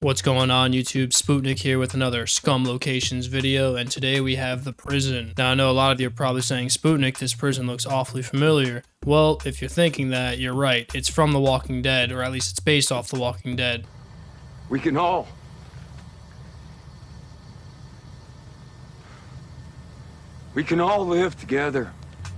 What's going on YouTube? Spootnic here with another Scum Locations video, and today we have the prison. Now I know a lot of you are probably saying, Spootnic, this prison looks awfully familiar. Well, if you're thinking that, you're right. It's from The Walking Dead, or at least it's based off The Walking Dead. We can all live together.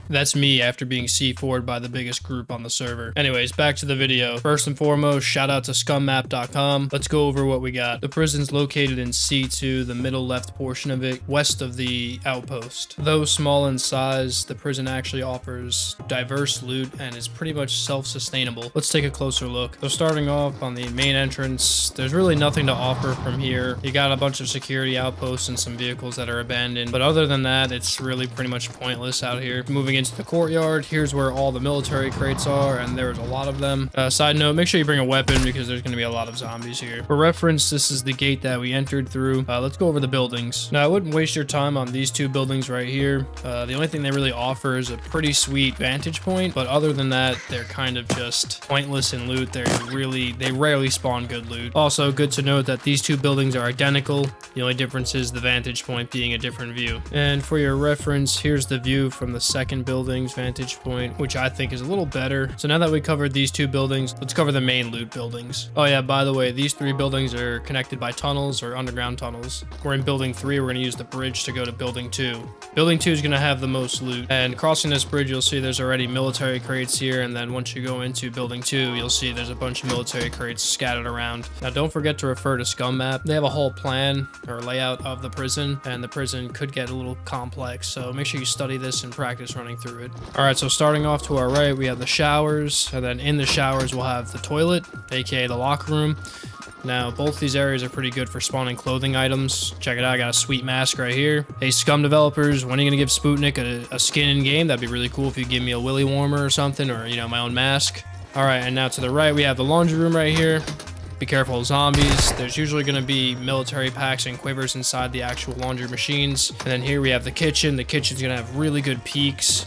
That's me after being C4'd by the biggest group on the server. Anyways, back to the video. First and foremost, shout out to scummap.com. Let's go over what we got. The prison's located in C2, the middle left portion of it, west of the outpost. Though small in size, the prison actually offers diverse loot and is pretty much self-sustainable. Let's take a closer look. So starting off on the main entrance, there's really nothing to offer from here. You got a bunch of security outposts and some vehicles that are abandoned, but other than that, it's really pretty much pointless out here. Moving into the courtyard, here's where all the military crates are, and there's a lot of them. Side note, make sure you bring a weapon because there's going to be a lot of zombies here. For reference, this is the gate that we entered through. Let's go over the buildings. Now, I wouldn't waste your time on these two buildings right here. The only thing they really offer is a pretty sweet vantage point, but other than that, they're kind of just pointless in loot. They rarely spawn good loot. Also, good to note that these two buildings are identical. The only difference is the vantage point being a different view. And for your reference, here's the view from the second building's vantage point, which I think is a little better. So now that we covered these two buildings, let's cover the main loot buildings. Oh yeah, by the way, these three buildings are connected by tunnels or underground tunnels. We're in building 3, we're going to use the bridge to go to building 2. Building 2 is going to have the most loot, and crossing this bridge you'll see there's already military crates here, and then once you go into building 2 you'll see there's a bunch of military crates scattered around. Now don't forget to refer to Scum Map. They have a whole plan or layout of the prison, and the prison could get a little complex, so make sure you study this and practice running through it. Alright, so starting off to our right, we have the showers, and then in the showers we'll have the toilet, aka the locker room. Now, both these areas are pretty good for spawning clothing items. Check it out, I got a sweet mask right here. Hey, Scum developers, when are you going to give Spootnic a skin in-game? That'd be really cool if you give me a willy warmer or something, or, you know, my own mask. Alright, and now to the right, we have the laundry room right here. Be careful of zombies. There's usually going to be military packs and quivers inside the actual laundry machines. And then here we have the kitchen. The kitchen's going to have really good peaks,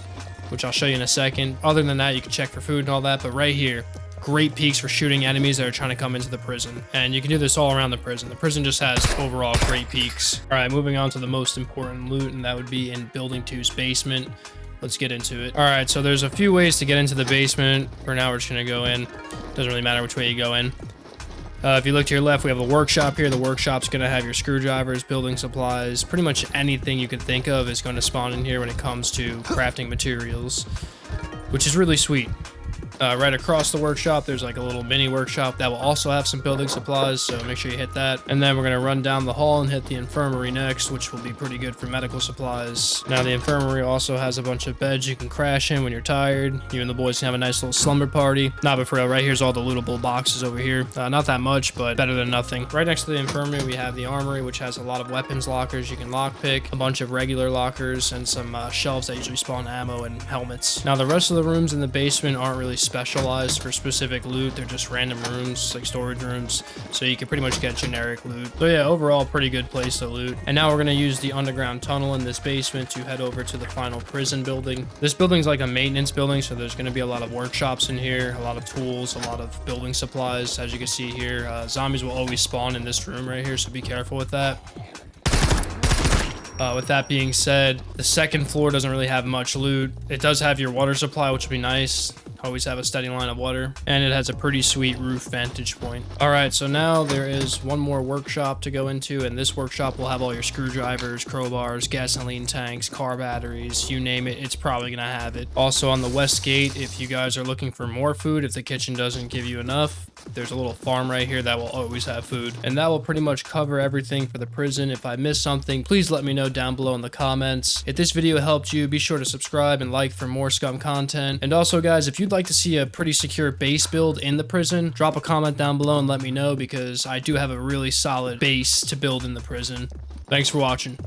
which I'll show you in a second. Other than that, you can check for food and all that, but right here, great peaks for shooting enemies that are trying to come into the prison. And you can do this all around the prison. The prison just has overall great peaks. All right, moving on to the most important loot, and that would be in Building 2's basement. Let's get into it. All right, so there's a few ways to get into the basement. For now, we're just gonna go in. Doesn't really matter which way you go in. If you look to your left, we have the workshop here. The workshop's going to have your screwdrivers, building supplies, pretty much anything you can think of is going to spawn in here when it comes to crafting materials, which is really sweet. Right across the workshop, there's like a little mini workshop that will also have some building supplies, so make sure you hit that. And then we're going to run down the hall and hit the infirmary next, which will be pretty good for medical supplies. Now, the infirmary also has a bunch of beds you can crash in when you're tired. You and the boys can have a nice little slumber party. Nah, but for real, right here's all the lootable boxes over here. Not that much, but better than nothing. Right next to the infirmary, we have the armory, which has a lot of weapons lockers you can lockpick, a bunch of regular lockers, and some shelves that usually spawn ammo and helmets. Now, the rest of the rooms in the basement aren't really specialized for specific loot. They're just random rooms, like storage rooms, so you can pretty much get generic loot. So yeah, overall, pretty good place to loot. And now we're going to use the underground tunnel in this basement to head over to the final prison building. This building's like a maintenance building, so there's going to be a lot of workshops in here, a lot of tools, a lot of building supplies. As you can see here, zombies will always spawn in this room right here, so be careful with that. With that being said, the second floor doesn't really have much loot. It does have your water supply, which would be nice. Always have a steady line of water, and it has a pretty sweet roof vantage point. All right, so now there is one more workshop to go into, and this workshop will have all your screwdrivers, crowbars, gasoline tanks, car batteries, you name it, it's probably gonna have it. Also on the west gate, if you guys are looking for more food, if the kitchen doesn't give you enough, there's a little farm right here that will always have food. And that will pretty much cover everything for the prison. If I missed something, please let me know down below in the comments. If this video helped you, be sure to subscribe and like for more Scum content. And also guys, if you'd like to see a pretty secure base build in the prison, drop a comment down below and let me know, because I do have a really solid base to build in the prison. Thanks for watching.